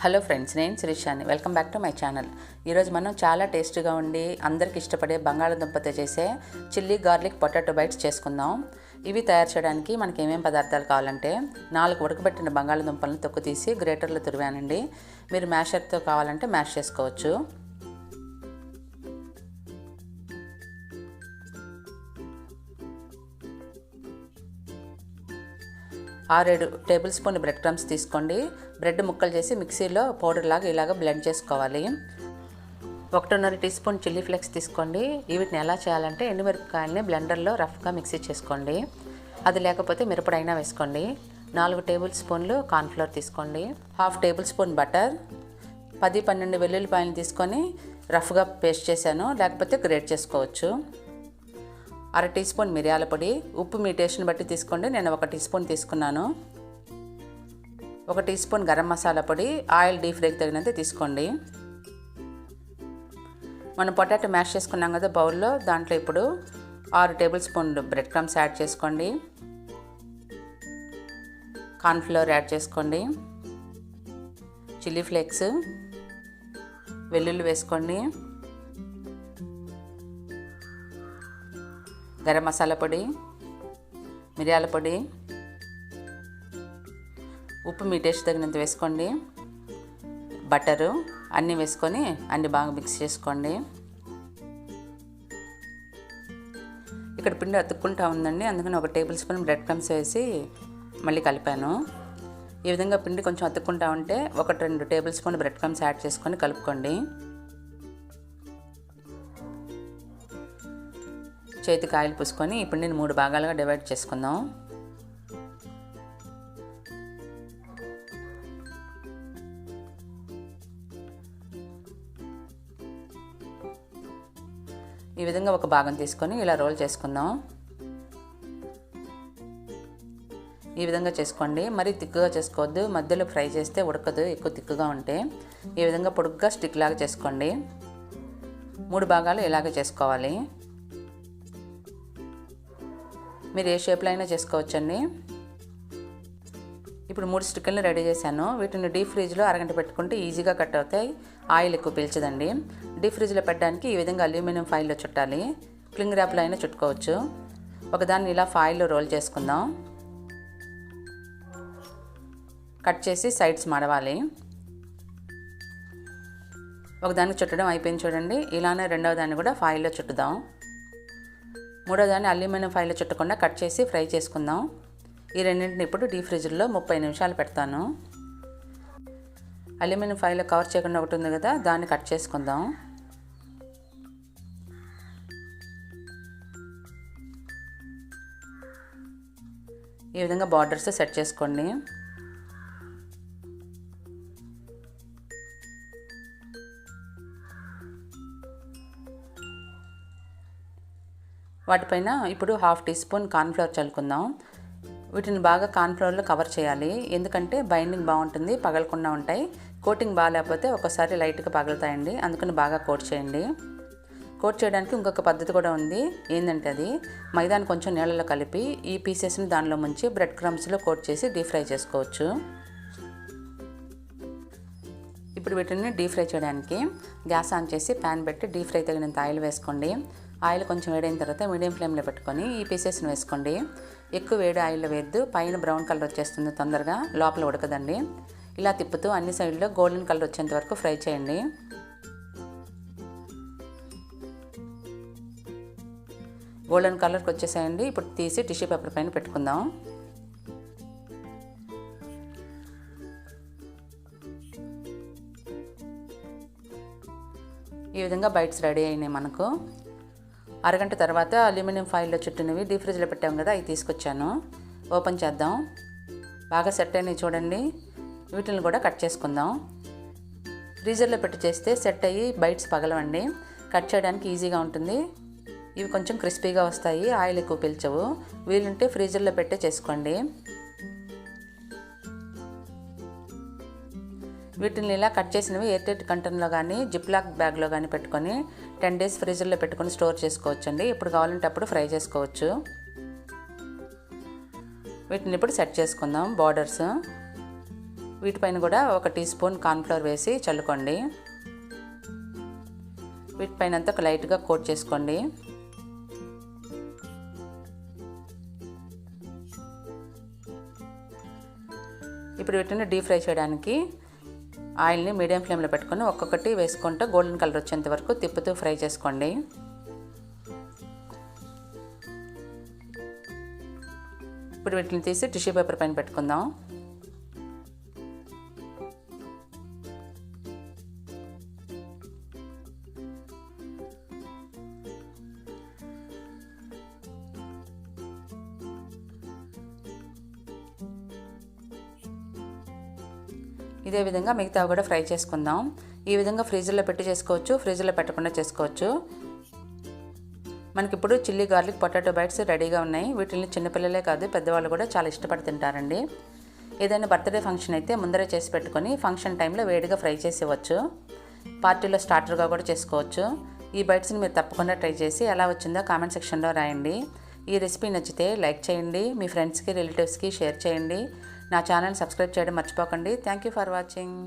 Hello friends, నేను Srishani. Welcome back to my channel. ఈరోజు మనం చాలా టేస్టీగా ఉండి అందరికి ఇష్టపడే బంగాళదుంపతో చేసే చిల్లీ గార్లిక్ పొటాటో బైట్స్ చేసుకుందాం. ఇవి తయారు చేయడానికి మనకి ఏమేం పదార్థాలు కావాలంటే 4 ఉడకబెట్టిన బంగాళదుంపలను తొక్కు తీసి గ్రేటర్లో తురివానండి. మీరు మ్యాషర్తో కావాలంటే మ్యాష్ చేసుకోవచ్చు. 6-7 టేబుల్ స్పూన్ బ్రెడ్ క్రమ్స్ తీసుకోండి. బ్రెడ్ ముక్కలు చేసి మిక్సీలో పౌడర్ లాగా ఇలాగ బ్లెండ్ చేసుకోవాలి. 1.5 టీ స్పూన్ చిల్లీ ఫ్లేక్స్ తీసుకోండి. వీటిని ఎలా చేయాలంటే ఎండుమిరపకాయలని బ్లెండర్లో రఫ్గా మిక్సీ చేసుకోండి. అది లేకపోతే మిరపడైనా వేసుకోండి. 4 టేబుల్ స్పూన్లు కార్న్ఫ్లోర్ తీసుకోండి. 1/2 టేబుల్ స్పూన్ బటర్, 10-12 వెల్లుల్లిపాయలు తీసుకొని రఫ్గా పేస్ట్ చేశాను, లేకపోతే గ్రేట్ చేసుకోవచ్చు. 1/2 టీ స్పూన్ మిరియాల పొడి. ఉప్పు మీ టేస్ట్ని బట్టి తీసుకోండి. నేను 1 టీ స్పూన్ తీసుకున్నాను. 1 టీ స్పూన్ గరం మసాలా పొడి. ఆయిల్ డీప్ ఫ్రైకి తగినంత తీసుకోండి. మనం పొటాటో మ్యాష్ చేసుకున్నాం కదా బౌల్లో, దాంట్లో ఇప్పుడు 6 టేబుల్ స్పూన్లు బ్రెడ్ క్రమ్స్ యాడ్ చేసుకోండి. కార్న్ఫ్లోర్ యాడ్ చేసుకోండి. చిల్లీ ఫ్లేక్స్, వెల్లుల్లి వేసుకోండి. గరం మసాలా పొడి, మిరియాల పొడి, ఉప్పు మీ టేస్ట్ తగినంత వేసుకోండి. బటరు అన్నీ వేసుకొని అన్నీ బాగా మిక్స్ చేసుకోండి. ఇక్కడ పిండి అతుక్కుంటా ఉందండి, అందుకని 1 టేబుల్ స్పూన్ బ్రెడ్ క్రమ్స్ వేసి మళ్ళీ కలిపాను. ఈ విధంగా పిండి కొంచెం అతుక్కుంటా ఉంటే 1-2 table spoon bread crumbs add చేసుకొని కలుపుకోండి. చేతికి ఆయిల్ పూసుకొని ఈ పిండిని 3 భాగాలుగా డివైడ్ చేసుకుందాం. ఈ విధంగా ఒక భాగం తీసుకొని ఇలా రోల్ చేసుకుందాం. ఈ విధంగా చేసుకోండి. మరీ తిక్కుగా చేసుకోవద్దు, మధ్యలో ఫ్రై చేస్తే ఉడకదు ఎక్కువ తిక్కుగా ఉంటే. ఈ విధంగా పొడుగ్గా స్టిక్ లాగా చేసుకోండి. 3 భాగాలు ఇలాగే చేసుకోవాలి. మీరు ఏ షేప్లో అయినా చేసుకోవచ్చండి. ఇప్పుడు 3 స్టిక్కర్లు రెడీ చేశాను. వీటిని డీప్ ఫ్రిడ్జ్లో అరగంట పెట్టుకుంటే ఈజీగా కట్ అవుతాయి. ఆయిల్ ఎక్కువ పీల్చదండి. డీప్ ఫ్రిడ్జ్లో పెట్టడానికి ఈ విధంగా అల్యూమినియం ఫాయిల్లో చుట్టాలి. క్లింగ్ ర్యాప్లో అయినా చుట్టుకోవచ్చు. ఒకదాన్ని ఇలా ఫాయిల్లో రోల్ చేసుకుందాం. కట్ చేసి సైడ్స్ మడవాలి. ఒకదానికి చుట్టడం అయిపోయింది చూడండి. ఇలానే రెండవ దాన్ని కూడా ఫాయిల్లో చుట్టుదాం. మూడో దాన్ని అల్యూమినియం ఫాయిల్లో చుట్టకుండా కట్ చేసి ఫ్రై చేసుకుందాం. ఈ రెండింటిని ఇప్పుడు డీప్ ఫ్రిడ్జ్లో 30 నిమిషాలు పెడతాను. అల్యూమినియం ఫాయిల్లో కవర్ చేయకుండా ఒకటి ఉంది కదా, దాన్ని కట్ చేసుకుందాం. ఈ విధంగా బార్డర్స్ సెట్ చేసుకోండి. వాటిపైన ఇప్పుడు 1/2 టీ స్పూన్ కార్న్ఫ్లోర్ చల్లుకుందాం. వీటిని బాగా కార్న్ఫ్లోర్లో కవర్ చేయాలి, ఎందుకంటే బైండింగ్ బాగుంటుంది, పగలకుండా ఉంటాయి. కోటింగ్ బాగాలేకపోతే ఒకసారి లైట్గా పగులుతాయండి, అందుకని బాగా కోట్ చేయండి. కోట్ చేయడానికి ఇంకొక పద్ధతి కూడా ఉంది. ఏంటంటే అది మైదాని కొంచెం నీళ్ళలో కలిపి ఈ పీసెస్ని దానిలో ముంచి బ్రెడ్ క్రమ్స్లో కోట్ చేసి డీప్ ఫ్రై చేసుకోవచ్చు. ఇప్పుడు వీటిని డీప్ ఫ్రై చేయడానికి గ్యాస్ ఆన్ చేసి ప్యాన్ పెట్టి డీప్ ఫ్రై తగినంత ఆయిల్ వేసుకోండి. ఆయిల్ కొంచెం వేడైన తర్వాత మీడియం ఫ్లేమ్లో పెట్టుకొని ఈ పీసెస్ని వేసుకోండి. ఎక్కువ వేడి ఆయిల్లో వేయద్దు, పైన బ్రౌన్ కలర్ వచ్చేస్తుంది తొందరగా, లోపల ఉడకదండి. ఇలా తిప్పుతూ అన్ని సైడ్లో గోల్డెన్ కలర్ వచ్చేంత వరకు ఫ్రై చేయండి. గోల్డెన్ కలర్కి వచ్చేసాయండి. ఇప్పుడు తీసి టిష్యూ పేపర్ పైన పెట్టుకుందాం. ఈ విధంగా బైట్స్ రెడీ అయినాయి మనకు. అరగంట తర్వాత అల్యూమినియం ఫాయిల్లో చుట్టినవి డీప్ ఫ్రిడ్జ్లో పెట్టాం కదా, అవి తీసుకొచ్చాను. ఓపెన్ చేద్దాం. బాగా సెట్ అయినాయి చూడండి. వీటిని కూడా కట్ చేసుకుందాం. ఫ్రీజర్లో పెట్టి చేస్తే సెట్ అయ్యి బైట్స్ పగలవండి, కట్ చేయడానికి ఈజీగా ఉంటుంది. ఇవి కొంచెం క్రిస్పీగా వస్తాయి, ఆయిల్ ఎక్కువ పీల్చవు. వీలుంటే ఫ్రీజర్లో పెట్టే చేసుకోండి. వీటిని ఇలా కట్ చేసినవి ఎయిర్టైట్ కంటైనర్లో కానీ జిప్లాక్ బ్యాగ్లో కానీ పెట్టుకొని 10 డేస్ ఫ్రీజర్లో పెట్టుకొని స్టోర్ చేసుకోవచ్చండి. ఎప్పుడు కావాలంటే అప్పుడు ఫ్రై చేసుకోవచ్చు. వీటిని ఇప్పుడు సెట్ చేసుకుందాం. బార్డర్స్ వీటిపైన కూడా 1 టీ స్పూన్ కార్న్ఫ్లవర్ వేసి చల్లుకోండి. వీటిపైన అంతా లైట్గా కోట్ చేసుకోండి. ఇప్పుడు వీటిని డీప్ ఫ్రై చేయడానికి ఆయిల్ని మీడియం ఫ్లేమ్లో పెట్టుకొని ఒక్కొక్కటి వేసుకుంటూ గోల్డెన్ కలర్ వచ్చేంత వరకు తిప్పుతూ ఫ్రై చేసుకోండి. ఇప్పుడు వీటిని తీసి టిష్యూ పేపర్ పైన పెట్టుకుందాం. ఇదే విధంగా మిగతా కూడా ఫ్రై చేసుకుందాం. ఈ విధంగా ఫ్రీజర్లో పెట్టి చేసుకోవచ్చు, ఫ్రీజర్లో పెట్టకుండా చేసుకోవచ్చు. మనకిప్పుడు చిల్లీ గార్లిక్ పొటాటో బైట్స్ రెడీగా ఉన్నాయి. వీటిని చిన్నపిల్లలే కాదు పెద్దవాళ్ళు కూడా చాలా ఇష్టపడి తింటారండి. ఏదైనా బర్త్డే ఫంక్షన్ అయితే ముందరే చేసి పెట్టుకొని ఫంక్షన్ టైంలో వేడిగా ఫ్రై చేసి ఇవ్వచ్చు. పార్టీలో స్టార్టర్గా కూడా చేసుకోవచ్చు. ఈ బైట్స్ని మీరు తప్పకుండా ట్రై చేసి ఎలా వచ్చిందో కామెంట్ సెక్షన్లో రాయండి. ఈ రెసిపీ నచ్చితే లైక్ చేయండి, మీ ఫ్రెండ్స్కి రిలేటివ్స్కి షేర్ చేయండి. నా ఛానల్ సబ్స్క్రైబ్ చేయడం మర్చిపోకండి. Thank you for watching.